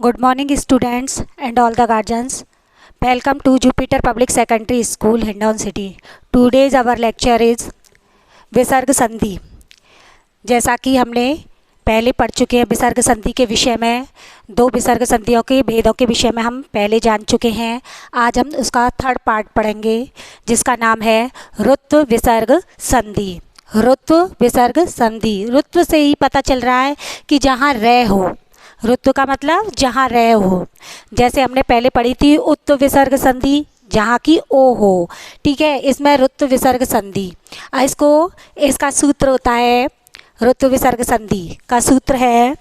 Good morning, students and all the guardians. Welcome to Jupiter Public Secondary School, Hindon City. Today's our lecture is विसर्ग संधि। जैसा कि हमने पहले पढ़ चुके हैं विसर्ग संधि के विषय में, दो विसर्ग संधियों के भेदों के विषय में हम पहले जान चुके हैं। आज हम उसका थर्ड पार्ट पढ़ेंगे जिसका नाम है ऋत्व विसर्ग संधि। ऋत्व विसर्ग संधि, ऋत्व से ही पता चल रहा है कि जहाँ रे हो, ऋत्व का मतलब जहाँ रे हो। जैसे हमने पहले पढ़ी थी उत्व विसर्ग संधि, जहाँ की ओ हो, ठीक है। इसमें ऋत्व विसर्ग संधि, इसका सूत्र होता है, ऋत्व विसर्ग संधि का सूत्र है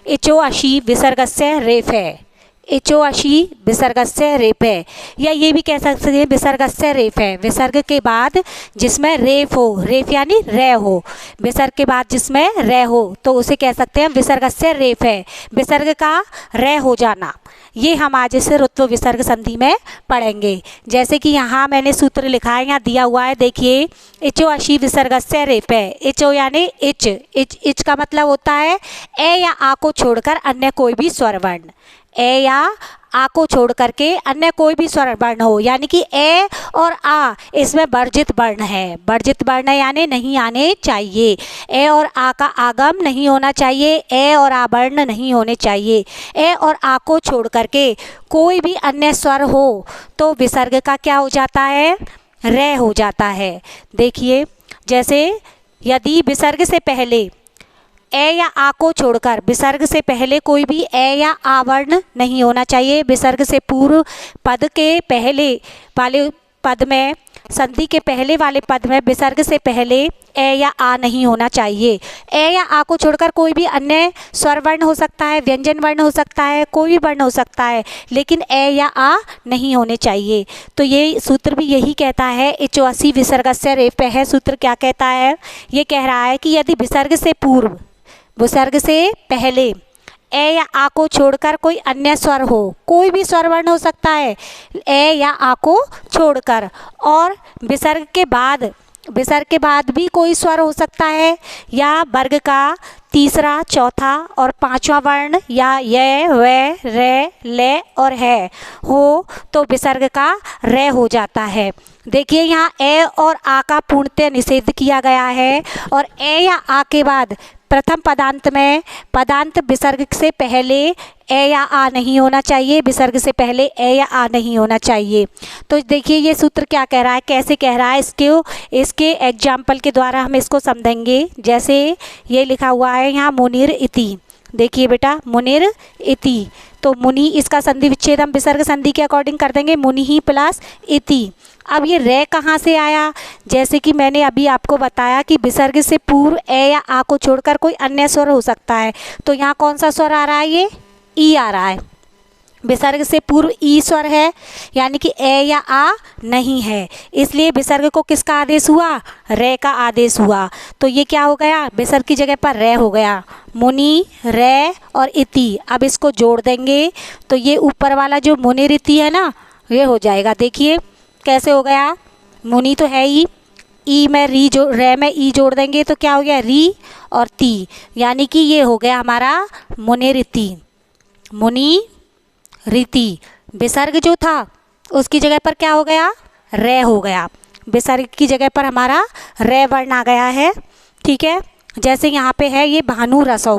इचो अशी विसर्गस्य रेफे, इचो अशी विसर्गस्य रेफे, या ये भी कह सकते हैं विसर्गस्य रेफे, विसर्ग के बाद जिसमें रेफ हो, रेफ यानी रे हो, विसर्ग के बाद जिसमें रे हो तो उसे कह सकते हैं विसर्गस्य रेफे, विसर्ग का रे हो जाना। ये हम आज इस ऋत्व विसर्ग संधि में पढ़ेंगे। जैसे कि यहाँ मैंने सूत्र लिखा है, यहाँ दिया हुआ है, देखिए इचो अशी विसर्गस्य रेफे। इचो यानी इच का मतलब होता है ए या आ को छोड़कर अन्य कोई भी स्वर वर्ण, ए या आ को छोड़ करके अन्य कोई भी स्वर वर्ण हो, यानी कि ए और आ इसमें वर्जित वर्ण है, वर्जित वर्ण यानी नहीं आने चाहिए। ए और आ का आगम नहीं होना चाहिए, ए और आ वर्ण नहीं होने चाहिए। ए और आ को छोड़ करके कोई भी अन्य स्वर हो तो विसर्ग का क्या हो जाता है, रे हो जाता है। देखिए जैसे यदि विसर्ग से पहले ए या आ को छोड़कर, विसर्ग से पहले कोई भी ए या आ वर्ण नहीं होना चाहिए। विसर्ग से पूर्व पद के पहले वाले पद में, संधि के पहले वाले पद में विसर्ग से पहले ए या आ नहीं होना चाहिए। ए या आ को छोड़कर कोई भी अन्य स्वर वर्ण हो सकता है, व्यंजन वर्ण हो सकता है, कोई भी वर्ण हो सकता है, लेकिन ए या आ नहीं होने चाहिए। तो ये सूत्र भी यही कहता है, इचोअसी विसर्गस्य रेफे है। सूत्र क्या कहता है, ये कह रहा है कि यदि विसर्ग से पूर्व, विसर्ग से पहले ए या आ को छोड़कर कोई अन्य स्वर हो, कोई भी स्वर वर्ण हो सकता है ए या आ को छोड़कर, और विसर्ग के बाद भी कोई स्वर हो सकता है, या वर्ग का तीसरा, चौथा और पांचवा वर्ण, या ये, वे, रे, ले और है हो तो विसर्ग का रे हो जाता है। देखिए यहाँ ए और आ का पूर्णतः निषेध किया गया है, और ए या आ के बाद प्रथम पदांत में पदांत विसर्ग से पहले ए या आ नहीं होना चाहिए, विसर्ग से पहले ए या आ नहीं होना चाहिए। तो देखिए ये सूत्र क्या कह रहा है, कैसे कह रहा है, इसके एग्जाम्पल के द्वारा हम इसको समझेंगे। जैसे ये लिखा हुआ है यहाँ मुनिर इति, देखिए बेटा मुनिर इति, तो मुनि इसका संधि विच्छेद हम विसर्ग संधि के अकॉर्डिंग कर देंगे, मुनि ही प्लस इति। अब ये रे कहाँ से आया, जैसे कि मैंने अभी आपको बताया कि विसर्ग से पूर्व ए या आ को छोड़कर कोई अन्य स्वर हो सकता है, तो यहाँ कौन सा स्वर आ रहा है, ये ई आ रहा है। विसर्ग से पूर्व ई स्वर है, यानी कि ए या आ नहीं है, इसलिए विसर्ग को किसका आदेश हुआ, रे का आदेश हुआ। तो ये क्या हो गया, विसर्ग की जगह पर रे हो गया, मुनि, रे और इति। अब इसको जोड़ देंगे तो ये ऊपर वाला जो मुनि इति है ना, ये हो जाएगा। देखिए कैसे हो गया, मुनि तो है ही, ई में री जो, रे में ई जोड़ देंगे तो क्या हो गया, री और ती, यानी कि ये हो गया हमारा मुनि रीति, मुनि रीति। विसर्ग जो था उसकी जगह पर क्या हो गया, रे हो गया, विसर्ग की जगह पर हमारा रे वर्ण आ गया है, ठीक है। जैसे यहाँ पे है ये भानु रसौ,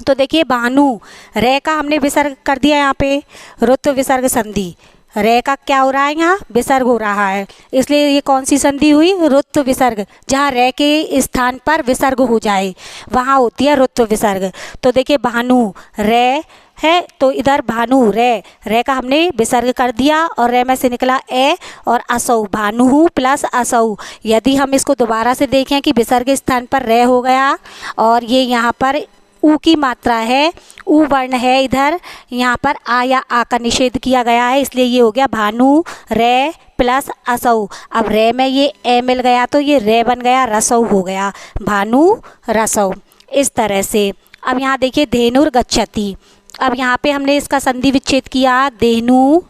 तो देखिए भानु, रे का हमने विसर्ग कर दिया यहाँ पे, ऋत्व विसर्ग संधि, रे का क्या हो रहा है, यहाँ विसर्ग हो रहा है, इसलिए ये कौन सी संधि हुई, ऋत्व विसर्ग। जहाँ रे के स्थान पर विसर्ग हो जाए वहाँ होती है ऋत्व विसर्ग। तो देखिए भानु रे है, तो इधर भानु रे का हमने विसर्ग कर दिया, और रे में से निकला ए और असौ, भानु प्लस असौ। यदि हम इसको दोबारा से देखें कि विसर्ग स्थान पर रे हो गया, और ये यहाँ पर ऊ की मात्रा है, ऊ वर्ण है इधर, यहाँ पर आ या आ का निषेध किया गया है, इसलिए ये हो गया भानु रे प्लस असौ। अब रे में ये ए मिल गया तो ये रे बन गया, रसौ हो गया, भानु रसौ, इस तरह से। अब यहाँ देखिए धेनुर गच्छति, अब यहाँ पे हमने इसका संधि विच्छेद किया, धेनु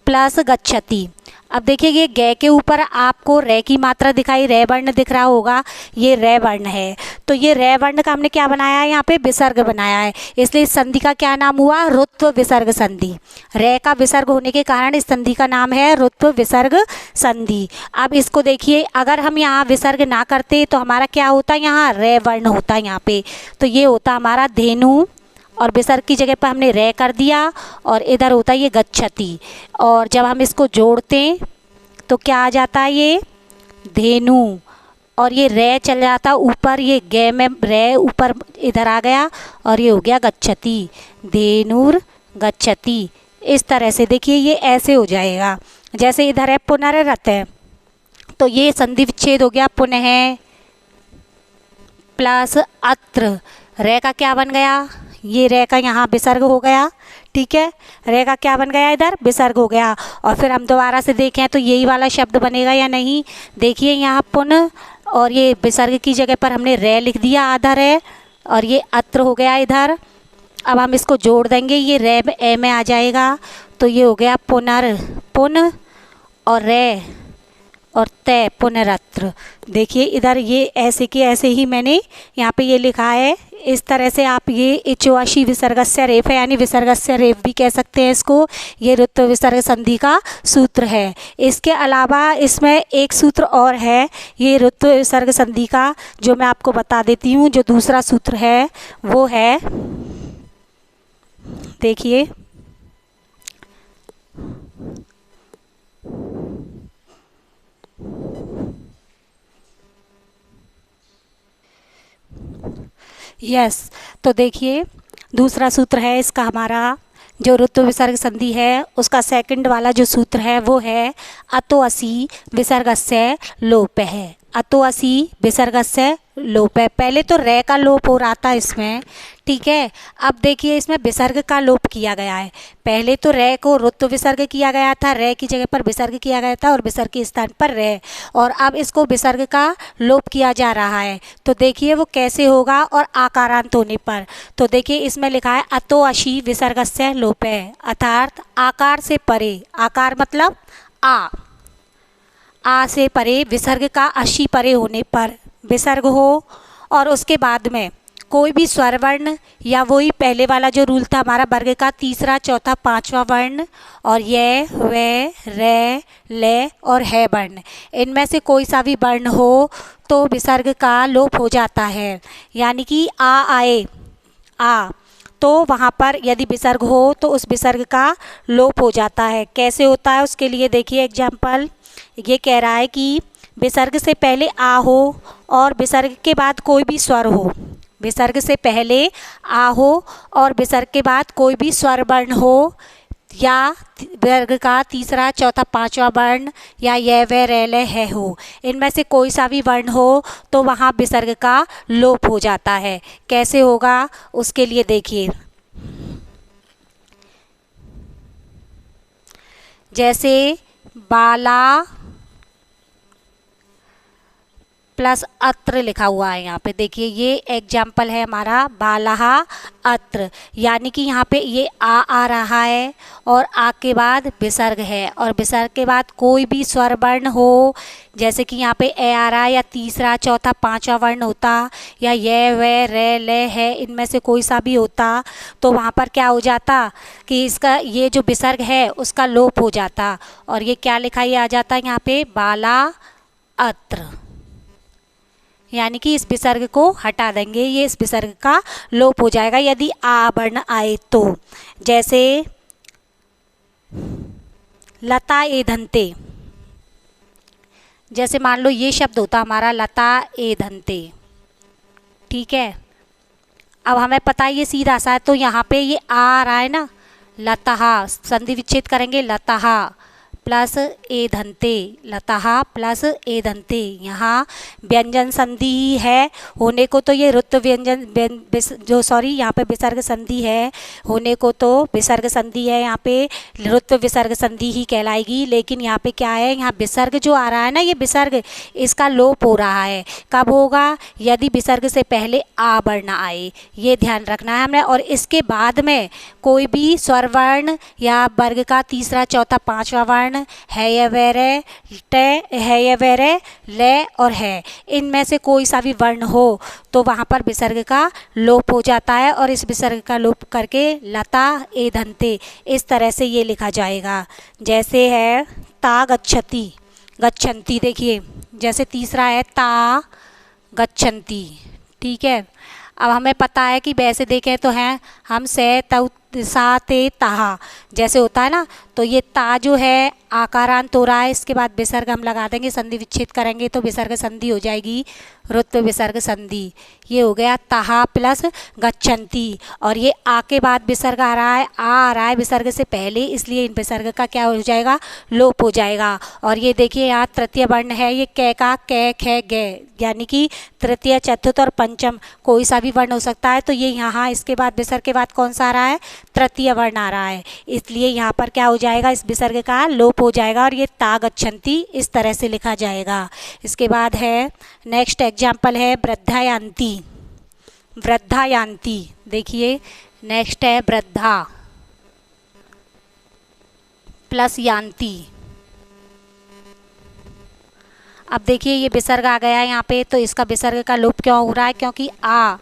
प्लस गच्छति। अब देखिए ये गे के ऊपर आपको रे की मात्रा दिखाई, रे वर्ण दिख रहा होगा, ये रे वर्ण है। तो ये रे वर्ण का हमने क्या बनाया है, यहाँ पे विसर्ग बनाया है, इसलिए इस संधि का क्या नाम हुआ, रुत्व विसर्ग संधि। रे का विसर्ग होने के कारण इस संधि का नाम है रुत्व विसर्ग संधि। अब इसको देखिए, अगर हम यहाँ विसर्ग ना करते तो हमारा क्या होता, यहाँ रे वर्ण होता यहाँ पे, तो ये होता हमारा धेनु, और विसर्ग की जगह पर हमने रे कर दिया, और इधर होता है ये गच्छति, और जब हम इसको जोड़ते तो क्या आ जाता है, ये धेनु, और ये रे चल जाता ऊपर, ये गे में रे ऊपर इधर आ गया, और ये हो गया गच्छति, धेनुर गच्छति। इस तरह से देखिए ये ऐसे हो जाएगा। जैसे इधर है पुनररत है, तो ये संधि विच्छेद हो गया, पुनः प्लस अत्र, रे का क्या बन गया, ये रे का यहाँ विसर्ग हो गया, ठीक है, रे का क्या बन गया, इधर विसर्ग हो गया। और फिर हम दोबारा से देखें तो यही वाला शब्द बनेगा या नहीं, देखिए यहाँ पुन, और ये विसर्ग की जगह पर हमने रे लिख दिया आधा रे, और ये अत्र हो गया इधर। अब हम इसको जोड़ देंगे, ये रे में ए में आ जाएगा, तो ये हो गया पुनर, पुन और रे और तय, पुनरत्र। देखिए इधर ये ऐसे के ऐसे ही मैंने यहाँ पे ये लिखा है। इस तरह से आप ये इचोवाशी विसर्गस्य रेफ है, यानी विसर्गस्य रेफ भी कह सकते हैं इसको। ये रुत्व विसर्ग संधि का सूत्र है। इसके अलावा इसमें एक सूत्र और है, ये रुत्व विसर्ग संधि का, जो मैं आपको बता देती हूँ। जो दूसरा सूत्र है वो है, देखिए यस, तो देखिए दूसरा सूत्र है इसका हमारा, जो रुत्व विसर्ग संधि है उसका सेकंड वाला जो सूत्र है वो है अतो असि विसर्गस्य लोप है। अतो असि विसर्गस्य लोप है। पहले तो रे का लोप हो रहा था इसमें, ठीक है। अब देखिए इसमें विसर्ग का लोप किया गया है। पहले तो रे को रुत्व विसर्ग किया गया था, रे की जगह पर विसर्ग किया गया था और विसर्ग के स्थान पर रे, और अब इसको विसर्ग का लोप किया जा रहा है। तो देखिए वो कैसे होगा, और आकारांत होने पर। तो देखिए इसमें लिखा है अतो अशी विसर्गस्य लोप है, अर्थात आकार से परे, आकार मतलब आ से परे विसर्ग का अशी परे होने पर विसर्ग हो, और उसके बाद में कोई भी स्वर वर्ण, या वही पहले वाला जो रूल था हमारा वर्ग का, तीसरा चौथा पांचवा वर्ण, और ये वे रे ले और है वर्ण, इनमें से कोई सा भी वर्ण हो तो विसर्ग का लोप हो जाता है। यानी कि आ आए, आ, तो वहाँ पर यदि विसर्ग हो तो उस विसर्ग का लोप हो जाता है। कैसे होता है उसके लिए देखिए एग्जाम्पल, ये कह रहा है कि विसर्ग से पहले आ हो और विसर्ग के बाद कोई भी स्वर हो, विसर्ग से पहले आ हो और विसर्ग के बाद कोई भी स्वर वर्ण हो, या वर्ग का तीसरा चौथा पांचवा वर्ण, या ये वे रे ले है हो, इनमें से कोई सा भी वर्ण हो तो वहाँ विसर्ग का लोप हो जाता है। कैसे होगा उसके लिए देखिए, जैसे बाला प्लस अत्र लिखा हुआ है यहाँ पे, देखिए ये एग्जाम्पल है हमारा बालाहा अत्र, यानी कि यहाँ पे ये आ रहा है और आ के बाद विसर्ग है, और विसर्ग के बाद कोई भी स्वर वर्ण हो, जैसे कि यहाँ पे ए आ रहा है, या तीसरा चौथा पांचवा वर्ण होता, या ये वे रे ले है, इनमें से कोई सा भी होता, तो वहाँ पर क्या हो जाता कि इसका ये जो विसर्ग है उसका लोप हो जाता, और ये क्या लिखा ये आ जाता है यहाँ पे बाला अत्र, यानी कि इस विसर्ग को हटा देंगे, ये इस विसर्ग का लोप हो जाएगा यदि आ वर्ण आए तो। जैसे लता एधन्ते, जैसे मान लो ये शब्द होता हमारा लता एधन्ते, ठीक है। अब हमें पता है ये सीधा सा है, तो यहाँ पे ये आ रहा है ना, लताहा, संधि विच्छेद करेंगे, लताहा प्लस एधन्ते, लताहा प्लस एधन्ते, यहाँ व्यंजन संधि ही है होने को, तो ये रुत्व यहाँ पे विसर्ग संधि है होने को, तो विसर्ग संधि है, यहाँ पे रुत्व विसर्ग संधि ही कहलाएगी। लेकिन यहाँ पे क्या है, यहाँ विसर्ग जो आ रहा है ना, ये विसर्ग इसका लोप हो रहा है। कब होगा, यदि विसर्ग से पहले आ वर्ण आए, ये ध्यान रखना है हमने, और इसके बाद में कोई भी स्वर वर्ण या वर्ग का तीसरा चौथा पांचवा वर्ण वर्ण है या वेरे, टे है या वेरे, ले और है, इनमें से कोई सा भी वर्ण हो तो वहाँ पर विसर्ग का लोप हो जाता है और इस विसर्ग का लोप करके लता ए धन्ते इस तरह से ये लिखा जाएगा। जैसे है ता गच्छति, गच्छन्ति, देखिए जैसे तीसरा है ता गच्छन्ति, ठीक है। अब हमें पता है कि वैसे देखें तो हैं हम से तौ सा ते ताहा जैसे होता है ना, तो ये ता जो है आकारांत हो रहा है, इसके बाद विसर्ग हम लगा देंगे, संधि विच्छेद करेंगे तो विसर्ग संधि हो जाएगी, रुत्व विसर्ग संधि। ये हो गया ताहा प्लस गच्छन्ति। और ये आ के बाद विसर्ग आ रहा है, आ रहा है विसर्ग से पहले, इसलिए इन विसर्ग का क्या हो जाएगा, लोप हो जाएगा। और ये देखिए यहाँ तृतीय वर्ण है, ये कै का कै खे गे, यानी कि तृतीय चतुर्थ और पंचम कोई सा भी वर्ण हो सकता है, तो ये यहाँ इसके बाद विसर्ग के बाद कौन सा आ रहा है, तृतीय वर्ण आ रहा है, इसलिए यहाँ पर क्या हो जाएगा, इस विसर्ग का लोप हो जाएगा और ये ता गच्छन्ति इस तरह से लिखा जाएगा। इसके बाद है नेक्स्ट एग्जाम्पल है वृद्धायान्ति, वृद्धायान्ति, देखिए नेक्स्ट है वृद्धा प्लस यान्ति। अब देखिए ये विसर्ग आ गया है यहाँ पे, तो इसका विसर्ग का लोप क्यों हो रहा है, क्योंकि आ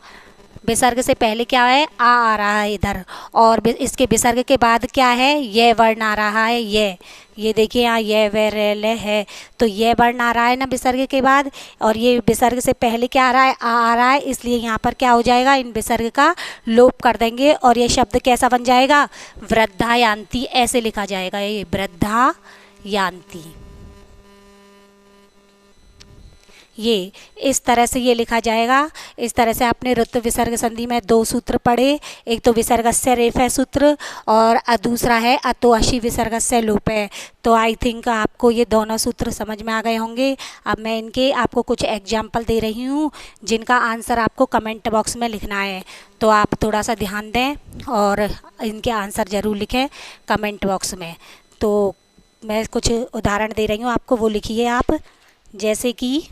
विसर्ग से पहले क्या है, आ रहा है इधर, और इसके विसर्ग के बाद क्या है, ये वर्ण आ रहा है, ये देखिए यहाँ ये वे रे ले है, तो ये वर्ण आ रहा है ना विसर्ग के बाद, और ये विसर्ग से पहले क्या आ रहा है, आ रहा है, इसलिए यहाँ पर क्या हो जाएगा, इन विसर्ग का लोप कर देंगे और ये शब्द कैसा बन जाएगा, वृद्धायान्ति ऐसे लिखा जाएगा, ये वृद्धायान्ति, ये इस तरह से ये लिखा जाएगा। इस तरह से आपने रुत्व विसर्ग संधि में दो सूत्र पढ़े, एक तो विसर्गस्य रेफः सूत्र और दूसरा है अतो अशी विसर्गस्य लोपः। तो आई थिंक आपको ये दोनों सूत्र समझ में आ गए होंगे। अब मैं इनके आपको कुछ एग्जाम्पल दे रही हूँ जिनका आंसर आपको कमेंट बॉक्स में लिखना है, तो आप थोड़ा सा ध्यान दें और इनके आंसर ज़रूर लिखें कमेंट बॉक्स में। तो मैं कुछ उदाहरण दे रही हूँ आपको, वो लिखिए आप, जैसे कि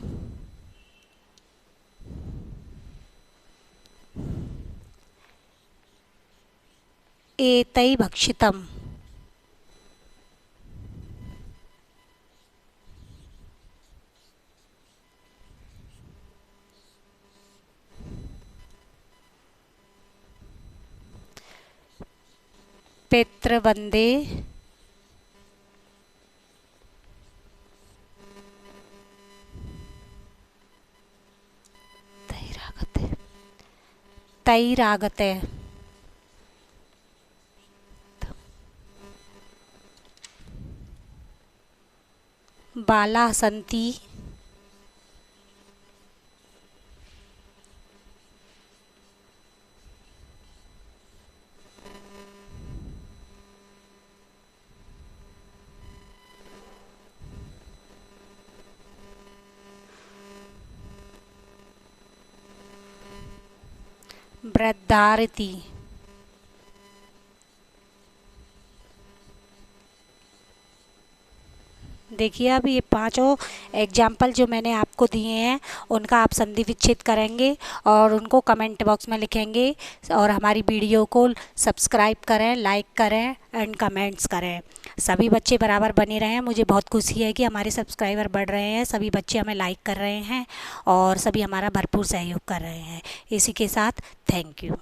एतै भक्षितम्, पितृवंदे तैरागते, बाला सन्ति, वृद्धारति, देखिए अब ये पांचों एग्जाम्पल जो मैंने आपको दिए हैं उनका आप संधि विच्छेद करेंगे और उनको कमेंट बॉक्स में लिखेंगे और हमारी वीडियो को सब्सक्राइब करें, लाइक करें एंड कमेंट्स करें। सभी बच्चे बराबर बने रहें, मुझे बहुत खुशी है कि हमारे सब्सक्राइबर बढ़ रहे हैं, सभी बच्चे हमें लाइक कर रहे हैं और सभी हमारा भरपूर सहयोग कर रहे हैं। इसी के साथ थैंक यू।